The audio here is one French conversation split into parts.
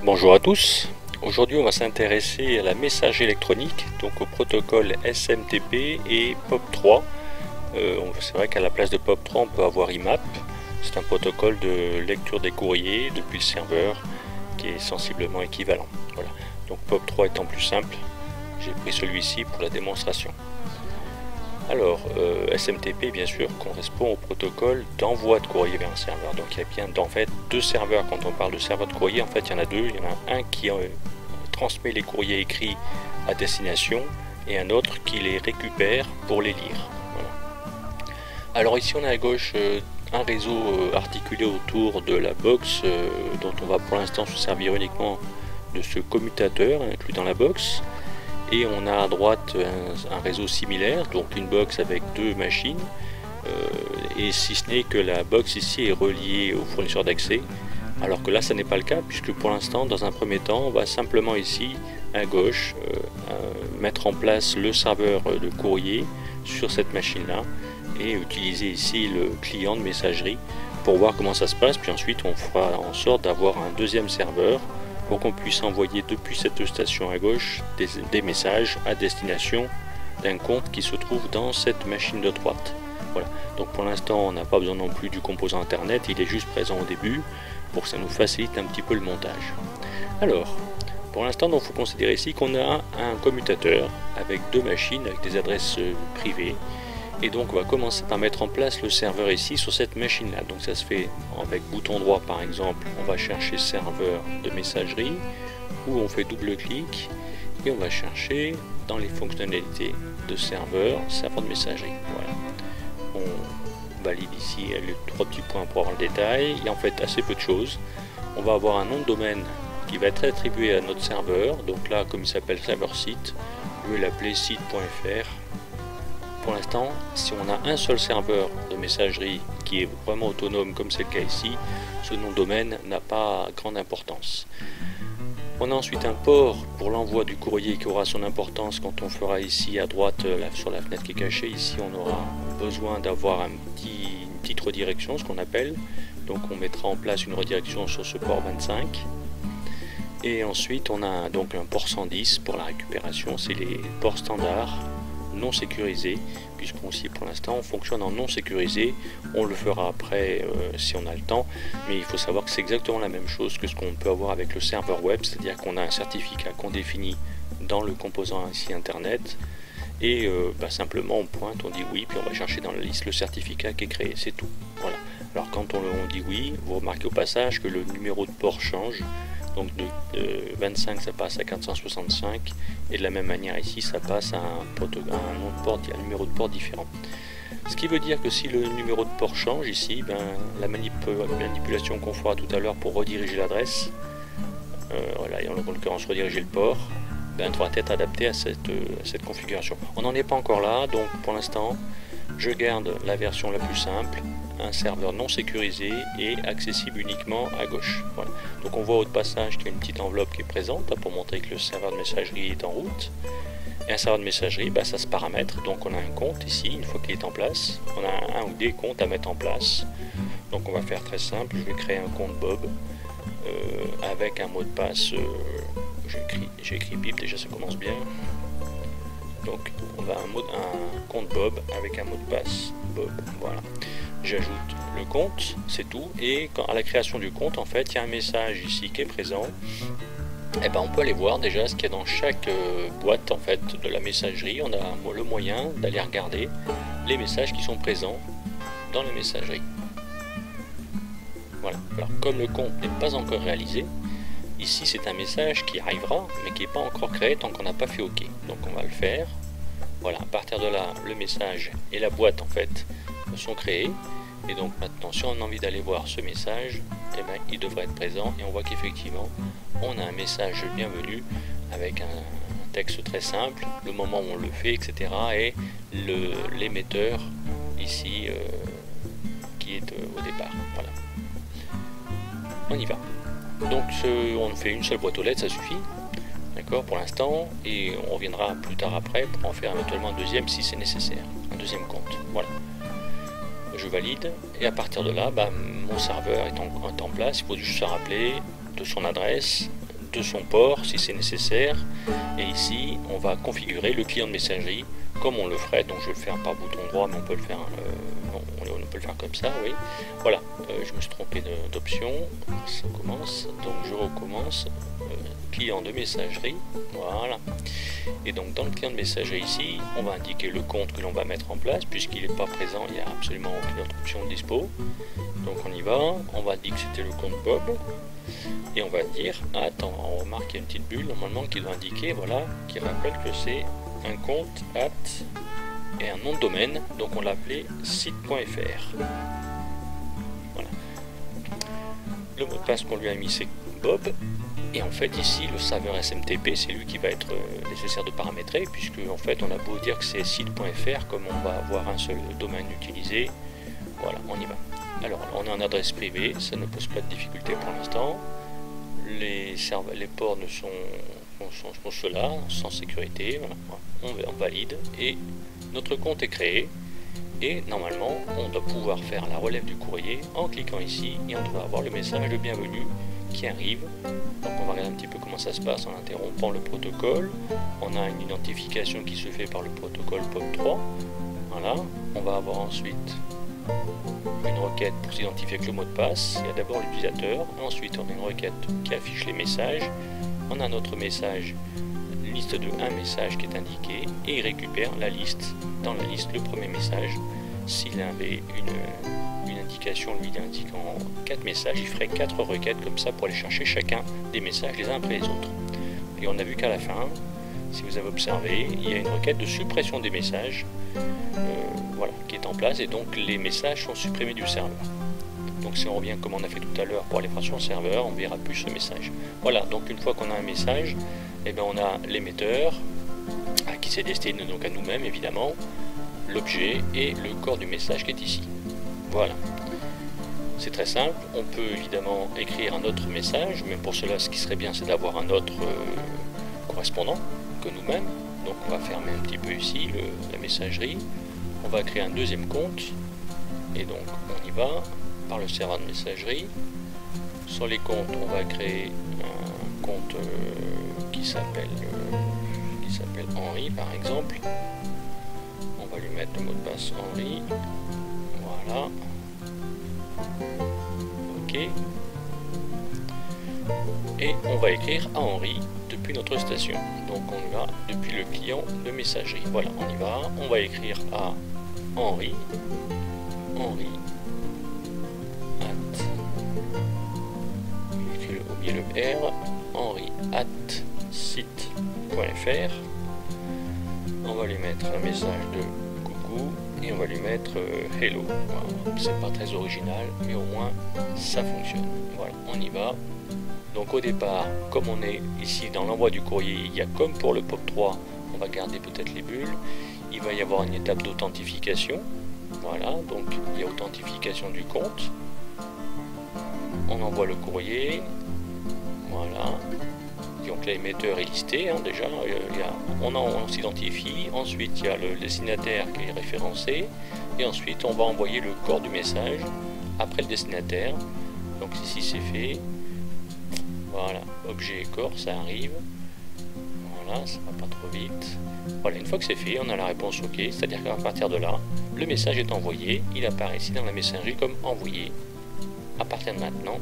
Bonjour à tous. Aujourd'hui, on va s'intéresser à la messagerie électronique, donc au protocole SMTP et POP3. C'est vrai qu'à la place de POP3, on peut avoir IMAP. C'est un protocole de lecture des courriers depuis le serveur qui est sensiblement équivalent. Voilà. Donc POP3 étant plus simple, j'ai pris celui-ci pour la démonstration. Alors, SMTP, bien sûr, correspond au protocole d'envoi de courrier vers un serveur. Donc, il y a bien en fait deux serveurs. Quand on parle de serveur de courrier, en fait, il y en a deux. Il y en a un qui transmet les courriers écrits à destination et un autre qui les récupère pour les lire. Voilà. Alors, ici, on a à gauche un réseau articulé autour de la box dont on va pour l'instant se servir uniquement de ce commutateur inclus dans la box. Et on a à droite un réseau similaire, donc une box avec deux machines, et si ce n'est que la box ici est reliée au fournisseur d'accès, alors que là ça n'est pas le cas, puisque pour l'instant dans un premier temps on va simplement ici à gauche mettre en place le serveur de courrier sur cette machine là, et utiliser ici le client de messagerie pour voir comment ça se passe, puis ensuite on fera en sorte d'avoir un deuxième serveur pour qu'on puisse envoyer depuis cette station à gauche des messages à destination d'un compte qui se trouve dans cette machine de droite. Voilà. Donc pour l'instant on n'a pas besoin non plus du composant internet, il est juste présent au début pour que ça nous facilite un petit peu le montage. Alors pour l'instant il faut considérer ici qu'on a un commutateur avec deux machines avec des adresses privées. Et donc on va commencer par mettre en place le serveur ici sur cette machine là. Donc ça se fait avec bouton droit par exemple, on va chercher serveur de messagerie, ou on fait double clic et on va chercher dans les fonctionnalités de serveur de messagerie. Voilà. On valide ici les trois petits points pour avoir le détail. Il y a en fait assez peu de choses. On va avoir un nom de domaine qui va être attribué à notre serveur. Donc là comme il s'appelle serveur site, je vais l'appeler site.fr. Pour l'instant, si on a un seul serveur de messagerie qui est vraiment autonome comme c'est le cas ici, ce nom de domaine n'a pas grande importance. On a ensuite un port pour l'envoi du courrier qui aura son importance quand on fera ici à droite sur la fenêtre qui est cachée. Ici on aura besoin d'avoir une petite redirection, ce qu'on appelle. Donc on mettra en place une redirection sur ce port 25. Et ensuite on a donc un port 110 pour la récupération, c'est les ports standards non sécurisé, puisqu'on aussi pour l'instant on fonctionne en non sécurisé. On le fera après si on a le temps, mais il faut savoir que c'est exactement la même chose que ce qu'on peut avoir avec le serveur web, c'est-à-dire qu'on a un certificat qu'on définit dans le composant ici internet, et simplement on pointe, on dit oui, puis on va chercher dans la liste le certificat qui est créé, c'est tout. Voilà. Alors quand on dit oui, vous remarquez au passage que le numéro de port change. Donc de 25 ça passe à 465, et de la même manière ici ça passe à un nom de port, un numéro de port différent. Ce qui veut dire que si le numéro de port change ici, la manipulation qu'on fera tout à l'heure pour rediriger l'adresse, voilà, et en l'occurrence rediriger le port, devra être adapté à cette configuration. On n'en est pas encore là, donc pour l'instant je garde la version la plus simple, un serveur non sécurisé et accessible uniquement à gauche. Voilà. Donc on voit au passage qu'il y a une petite enveloppe qui est présente pour montrer que le serveur de messagerie est en route. Et un serveur de messagerie, ça se paramètre, donc on a un compte ici, une fois qu'il est en place, on a un ou des comptes à mettre en place. Donc on va faire très simple, je vais créer un compte Bob avec un mot de passe, j'ai écrit bip, déjà ça commence bien. Donc on a un compte Bob avec un mot de passe Bob, voilà. J'ajoute le compte, c'est tout, et à la création du compte, en fait, il y a un message ici qui est présent. Et on peut aller voir déjà ce qu'il y a dans chaque boîte en fait de la messagerie. On a le moyen d'aller regarder les messages qui sont présents dans la messagerie. Voilà. Alors comme le compte n'est pas encore réalisé, ici c'est un message qui arrivera, mais qui n'est pas encore créé tant qu'on n'a pas fait OK. Donc on va le faire. Voilà, à partir de là, le message et la boîte en fait sont créés, et donc maintenant si on a envie d'aller voir ce message, il devrait être présent, et on voit qu'effectivement on a un message bienvenue avec un texte très simple, le moment où on le fait, etc., et l'émetteur ici qui est au départ. Voilà, on y va. Donc on fait une seule boîte aux lettres, ça suffit, d'accord, pour l'instant, et on reviendra plus tard après pour en faire éventuellement un deuxième si c'est nécessaire, un deuxième compte. Voilà. Je valide, et à partir de là, mon serveur est en place. Il faut juste se rappeler de son adresse, de son port si c'est nécessaire. Et ici, on va configurer le client de messagerie comme on le ferait. Donc je vais le faire par bouton droit, mais on peut le faire, on peut le faire comme ça, oui. Voilà, je me suis trompé d'option. Ça commence, donc je recommence. Client de messagerie, voilà. Et donc dans le client de messagerie ici, on va indiquer le compte que l'on va mettre en place, puisqu'il n'est pas présent, il n'y a absolument aucune autre option de dispo. Donc on y va, on va dire que c'était le compte Bob, et on va dire, attends, on remarque qu'il y a une petite bulle normalement qui doit indiquer, voilà, qui rappelle que c'est un compte et un nom de domaine, donc on l'appelait site.fr. Voilà. Le mot de passe qu'on lui a mis c'est Bob. Et en fait ici le serveur SMTP c'est lui qui va être nécessaire de paramétrer, puisque en fait on a beau dire que c'est site.fr, comme on va avoir un seul domaine utilisé, voilà, on y va. Alors on a une adresse privée, ça ne pose pas de difficulté pour l'instant. Les ports sont ceux-là, sans sécurité, voilà. On valide et notre compte est créé. Et normalement on doit pouvoir faire la relève du courrier en cliquant ici, et on doit avoir le message de bienvenue qui arrive. Donc on va regarder un petit peu comment ça se passe en interrompant le protocole. On a une identification qui se fait par le protocole POP3. Voilà, on va avoir ensuite une requête pour s'identifier avec le mot de passe. Il y a d'abord l'utilisateur, ensuite on a une requête qui affiche les messages. On a notre message, liste de un message qui est indiqué, et il récupère la liste, dans la liste le premier message. S'il avait une indication lui indiquant 4 messages, il ferait 4 requêtes comme ça pour aller chercher chacun des messages les uns après les autres. Et on a vu qu'à la fin, si vous avez observé, il y a une requête de suppression des messages voilà, qui est en place, et donc les messages sont supprimés du serveur. Donc si on revient comme on a fait tout à l'heure pour aller sur le serveur, on ne verra plus ce message. Voilà, donc une fois qu'on a un message, eh bien on a l'émetteur à qui c'est destiné, donc à nous-mêmes évidemment, l'objet et le corps du message qui est ici. Voilà, c'est très simple. On peut évidemment écrire un autre message, mais pour cela ce qui serait bien c'est d'avoir un autre correspondant que nous-mêmes. Donc on va fermer un petit peu ici la messagerie, on va créer un deuxième compte, et donc on y va par le serveur de messagerie. Sur les comptes, on va créer un compte qui s'appelle Henri par exemple. On va lui mettre le mot de passe Henri. Voilà. Ok. Et on va écrire à Henri depuis notre station. Donc on y va depuis le client de messagerie. Voilà, on y va. On va écrire à Henri. Henri. J'ai oublié le R. Henri @site.fr. On va lui mettre un message de coucou et on va lui mettre hello. Voilà. C'est pas très original, mais au moins ça fonctionne. Voilà, on y va. Donc au départ, comme on est ici dans l'envoi du courrier, il y a comme pour le POP3, on va garder peut-être les bulles. Il va y avoir une étape d'authentification. Voilà, donc il y a authentification du compte. On envoie le courrier. Voilà. Donc l'émetteur est listé, hein, déjà, on s'identifie, ensuite il y a le destinataire qui est référencé, et ensuite on va envoyer le corps du message après le destinataire. Donc ici c'est fait, voilà, objet et corps, ça arrive, voilà, ça va pas trop vite. Voilà, une fois que c'est fait, on a la réponse OK, c'est-à-dire qu'à partir de là, le message est envoyé, il apparaît ici dans la messagerie comme envoyé, à partir de maintenant,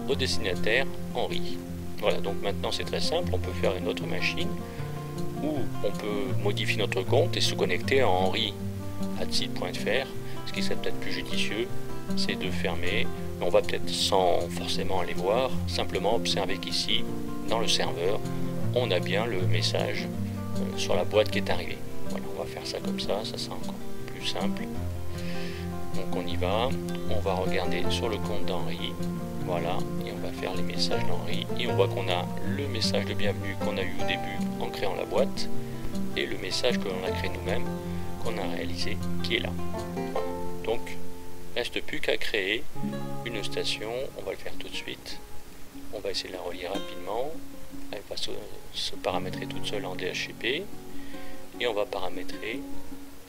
au destinataire Henri. Voilà, donc maintenant c'est très simple, on peut faire une autre machine où on peut modifier notre compte et se connecter à henri@site.fr. Ce qui serait peut-être plus judicieux, c'est de fermer. On va peut-être, sans forcément aller voir, simplement observer qu'ici, dans le serveur, on a bien le message sur la boîte qui est arrivé. Voilà, on va faire ça comme ça sera encore plus simple. Donc on y va, on va regarder sur le compte d'Henri. Voilà, et on va faire les messages d'Henri, et on voit qu'on a le message de bienvenue qu'on a eu au début en créant la boîte, et le message que l'on a créé nous-mêmes, qu'on a réalisé, qui est là. Voilà. Donc, reste plus qu'à créer une station, on va le faire tout de suite. On va essayer de la relier rapidement, elle va se paramétrer toute seule en DHCP, et on va paramétrer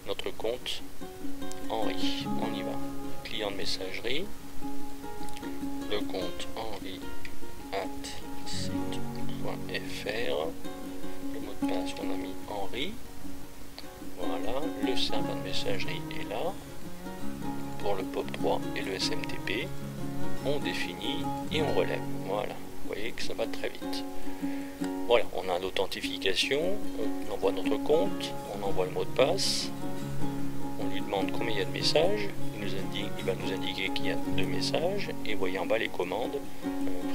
notre compte Henri. On y va. Client de messagerie. Le compte Henri @site.fr. Le mot de passe, on a mis Henri. Voilà, le serveur de messagerie est là. Pour le POP3 et le SMTP, on définit et on relève. Voilà, vous voyez que ça va très vite. Voilà, on a l'authentification, on envoie notre compte, on envoie le mot de passe, on lui demande combien il y a de messages, il va nous indiquer qu'il y a 2 messages, et vous voyez en bas les commandes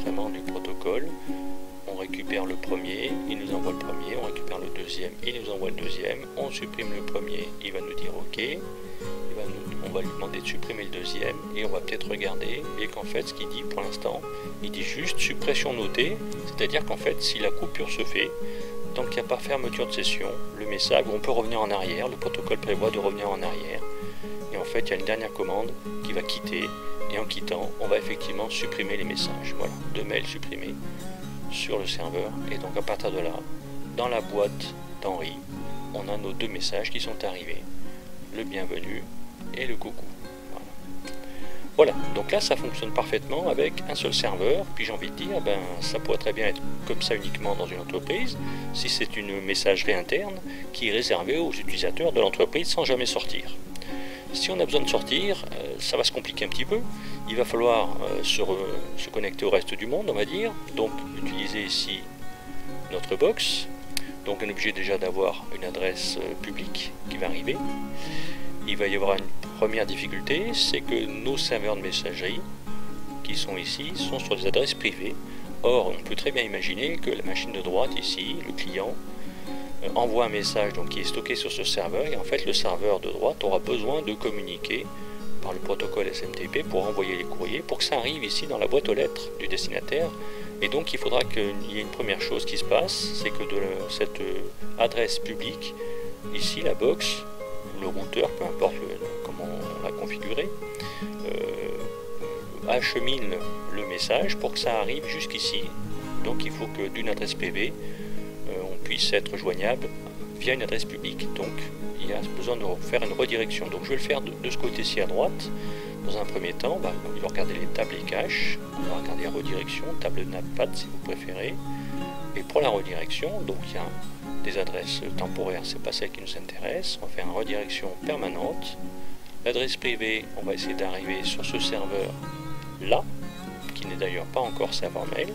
vraiment du protocole. On récupère le premier, il nous envoie le premier, on récupère le deuxième, il nous envoie le deuxième, on supprime le premier, il va nous dire OK, on va lui demander de supprimer le deuxième, et on va peut-être regarder, et qu'en fait ce qu'il dit pour l'instant, il dit juste suppression notée, c'est-à-dire qu'en fait si la coupure se fait, tant qu'il n'y a pas fermeture de session, le message, on peut revenir en arrière, le protocole prévoit de revenir en arrière, et en fait il y a une dernière commande qui va quitter, et en quittant, on va effectivement supprimer les messages. Voilà, 2 mails supprimés sur le serveur, et donc à partir de là, dans la boîte d'Henri, on a nos 2 messages qui sont arrivés, le bienvenu et le coucou. Voilà, donc là ça fonctionne parfaitement avec un seul serveur, puis j'ai envie de dire, ça pourrait très bien être comme ça uniquement dans une entreprise, si c'est une messagerie interne qui est réservée aux utilisateurs de l'entreprise sans jamais sortir. Si on a besoin de sortir, ça va se compliquer un petit peu. Il va falloir se connecter au reste du monde, on va dire. Donc utiliser ici notre box. Donc on est obligé déjà d'avoir une adresse publique qui va arriver. Il va y avoir une première difficulté, c'est que nos serveurs de messagerie qui sont ici sont sur des adresses privées. Or, on peut très bien imaginer que la machine de droite ici, le client, envoie un message donc, qui est stocké sur ce serveur, et en fait le serveur de droite aura besoin de communiquer par le protocole SMTP pour envoyer les courriers, pour que ça arrive ici dans la boîte aux lettres du destinataire. Et donc il faudra qu'il y ait une première chose qui se passe, c'est que de cette adresse publique, ici la box, le routeur, peu importe comment on l'a configuré, achemine le message pour que ça arrive jusqu'ici. Donc il faut que d'une adresse PV, on puisse être joignable via une adresse publique. Donc il y a besoin de faire une redirection. Donc je vais le faire de ce côté-ci à droite. Dans un premier temps, on va regarder les tables et caches, on va regarder la redirection, table Navpad si vous préférez. Et pour la redirection, donc il y a des adresses temporaires, c'est pas celle qui nous intéresse. On va faire une redirection permanente. L'adresse privée, on va essayer d'arriver sur ce serveur là, qui n'est d'ailleurs pas encore serveur mail,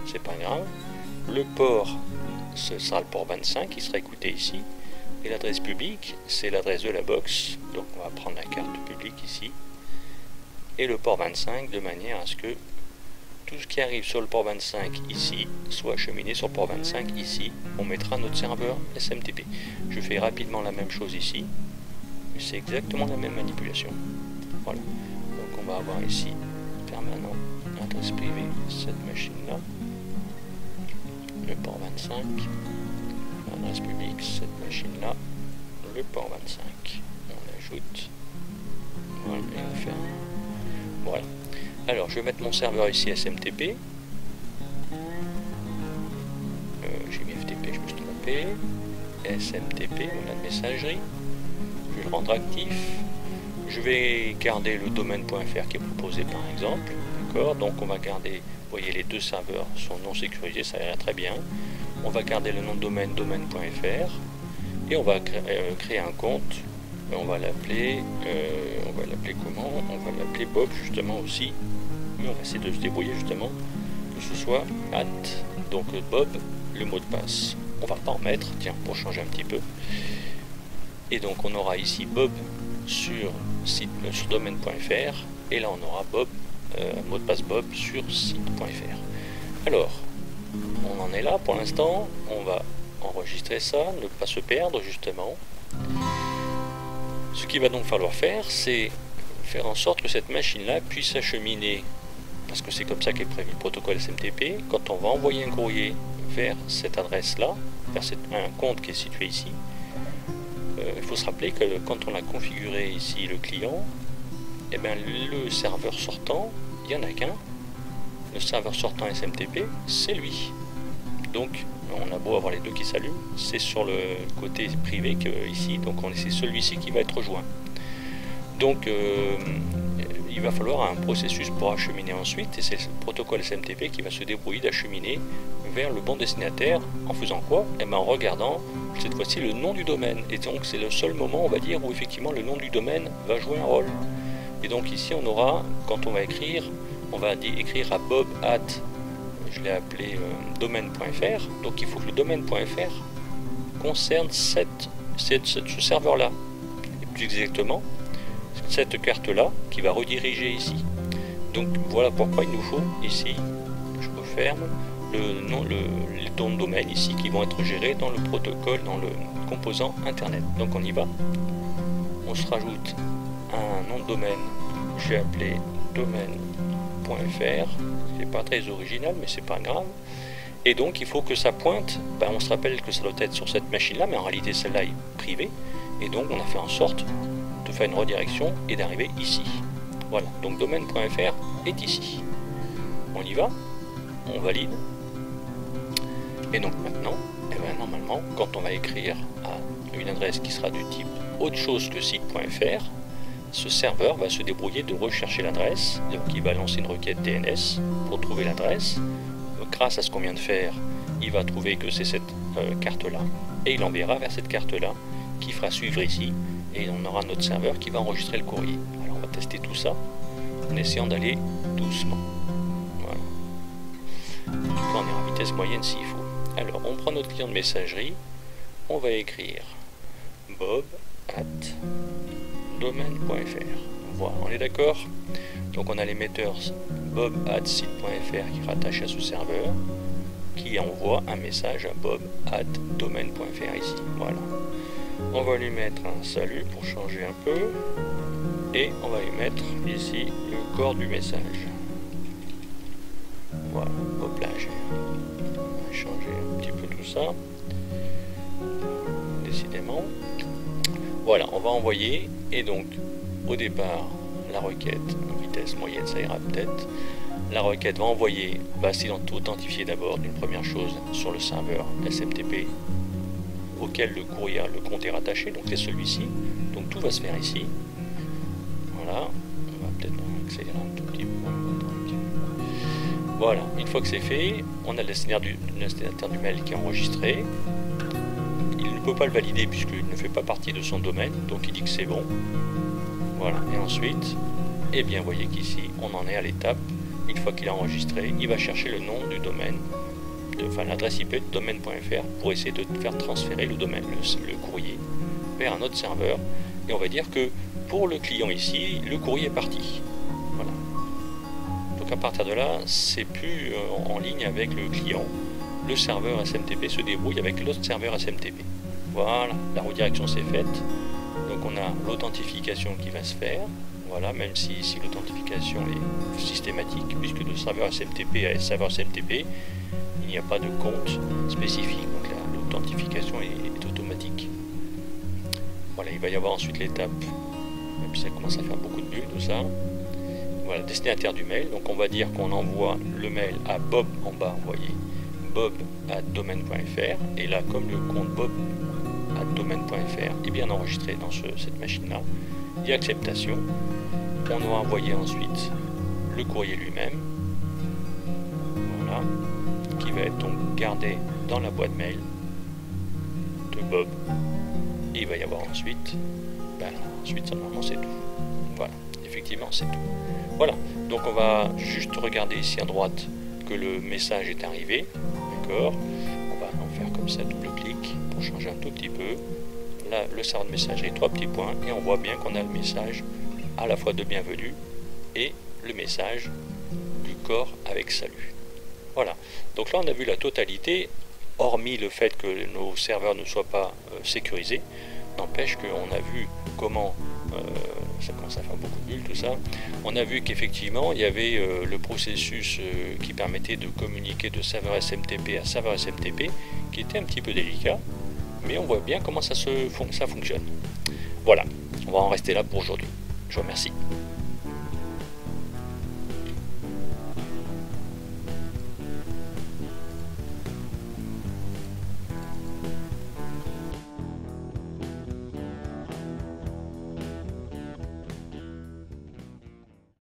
c'est pas grave. Le port, ce sera le port 25 qui sera écouté ici. Et l'adresse publique, c'est l'adresse de la box. Donc on va prendre la carte publique ici. Et le port 25 de manière à ce que tout ce qui arrive sur le port 25 ici soit acheminé sur le port 25 ici. On mettra notre serveur SMTP. Je fais rapidement la même chose ici. Mais c'est exactement la même manipulation. Voilà. Donc on va avoir ici permanent, adresse privée, cette machine-là. Le port 25. L'adresse publique, cette machine-là. Le port 25. On ajoute. Voilà, et on ferme. Voilà. Alors, je vais mettre mon serveur ici SMTP. J'ai mis FTP, je me suis trompé. SMTP, voilà, messagerie. Je vais le rendre actif. Je vais garder le domaine.fr qui est proposé par exemple. D'accord. Donc, on va garder, vous voyez, les 2 serveurs sont non sécurisés, ça ira très bien. On va garder le nom de domaine, domaine.fr. Et on va créer un compte. On va l'appeler comment? On va l'appeler Bob justement aussi. Mais on va essayer de se débrouiller justement que ce soit donc Bob, le mot de passe. On va pas en mettre, tiens, pour changer un petit peu. Et donc on aura ici Bob sur domaine.fr et là on aura Bob, mot de passe Bob sur site.fr. Alors, on en est là pour l'instant. On va enregistrer ça, ne pas se perdre justement. Ce qu'il va donc falloir faire, c'est faire en sorte que cette machine-là puisse acheminer, parce que c'est comme ça qu'est prévu le protocole SMTP, quand on va envoyer un courrier vers cette adresse-là, vers un compte qui est situé ici, il faut se rappeler que quand on a configuré ici le client, eh bien, le serveur sortant, il n'y en a qu'un. Le serveur sortant SMTP, c'est lui. Donc, on a beau avoir les 2 qui s'allument, c'est sur le côté privé que ici, donc c'est celui-ci qui va être rejoint. Donc il va falloir un processus pour acheminer ensuite, et c'est le protocole SMTP qui va se débrouiller d'acheminer vers le bon destinataire en faisant quoi? Eh ben en regardant cette fois-ci le nom du domaine. Et donc c'est le seul moment, on va dire, où effectivement le nom du domaine va jouer un rôle. Et donc ici on aura, quand on va écrire, on va écrire à bob@ je l'ai appelé domaine.fr. Donc il faut que le domaine.fr concerne ce serveur là, et plus exactement cette carte là qui va rediriger ici. Donc voilà pourquoi il nous faut ici, je referme, les noms de domaine ici qui vont être gérés dans le protocole, dans le composant internet. Donc on y va, on se rajoute un nom de domaine, j'ai appelé domaine.fr, c'est pas très original mais c'est pas grave. Et donc il faut que ça pointe, on se rappelle que ça doit être sur cette machine là, mais en réalité celle-là est privée, et donc on a fait en sorte de faire une redirection et d'arriver ici. Voilà, donc domaine.fr est ici. On y va, on valide. Et donc maintenant, normalement, quand on va écrire à une adresse qui sera du type autre chose que site.fr, ce serveur va se débrouiller de rechercher l'adresse. Donc il va lancer une requête DNS pour trouver l'adresse. Grâce à ce qu'on vient de faire, il va trouver que c'est cette carte-là. Et il enverra vers cette carte-là, qui fera suivre ici. Et on aura notre serveur qui va enregistrer le courrier. Alors on va tester tout ça en essayant d'aller doucement. Voilà. Donc là on est en vitesse moyenne s'il faut. Alors on prend notre client de messagerie, on va écrire bob@domaine.fr. Voilà, on est d'accord? Donc on a l'émetteur bob@site.fr qui rattache à ce serveur, qui envoie un message à bob@domaine.fr ici. Voilà. On va lui mettre un salut pour changer un peu, et on va lui mettre ici le corps du message. Voilà, hop là, on va changer un petit peu tout ça, décidément. Voilà, on va envoyer, et donc au départ, la requête en vitesse moyenne, ça ira peut-être. La requête va envoyer, va s'authentifier d'abord d'une première chose sur le serveur SMTP auquel le courrier, le compte est rattaché, donc c'est celui-ci. Donc tout va se faire ici. Voilà, on va peut-être accélérer un tout petit peu. Voilà, une fois que c'est fait, on a le destinataire du mail qui est enregistré. Il ne peut pas le valider puisqu'il ne fait pas partie de son domaine, donc il dit que c'est bon. Voilà, et ensuite, eh bien, vous voyez qu'ici, on en est à l'étape. Une fois qu'il a enregistré, il va chercher le nom du domaine, l'adresse IP de domaine.fr pour essayer de faire transférer le domaine, le courrier, vers un autre serveur. Et on va dire que pour le client ici, le courrier est parti. Voilà. Donc à partir de là, c'est plus en ligne avec le client. Le serveur SMTP se débrouille avec l'autre serveur SMTP. Voilà, la redirection s'est faite. Donc on a l'authentification qui va se faire. Voilà, même si ici l'authentification est systématique, puisque le serveur SMTP est serveur SMTP, il n'y a pas de compte spécifique, donc l'authentification est automatique. Voilà, il va y avoir ensuite l'étape, même si ça commence à faire beaucoup de bulles, tout ça. Voilà, destinataire du mail, donc on va dire qu'on envoie le mail à Bob en bas, vous voyez, bob@domaine.fr, et là, comme le compte bob@domaine.fr est bien enregistré dans cette machine-là, il y a acceptation. On va envoyer ensuite le courrier lui-même, voilà, qui va être donc gardé dans la boîte mail de Bob. Et il va y avoir ensuite, ensuite normalement c'est tout. Voilà, effectivement c'est tout. Voilà, donc on va juste regarder ici à droite que le message est arrivé, d'accord. On va en faire comme ça, double-clic pour changer un tout petit peu. Là, le serveur de messagerie, 3 petits points, et on voit bien qu'on a le message à la fois de bienvenue et le message du corps avec salut. Voilà, donc là on a vu la totalité, hormis le fait que nos serveurs ne soient pas sécurisés. N'empêche qu'on a vu comment, ça commence à faire beaucoup de bulles tout ça, on a vu qu'effectivement il y avait le processus qui permettait de communiquer de serveur SMTP à serveur SMTP, qui était un petit peu délicat, mais on voit bien comment ça fonctionne. Voilà, on va en rester là pour aujourd'hui. Je vous remercie.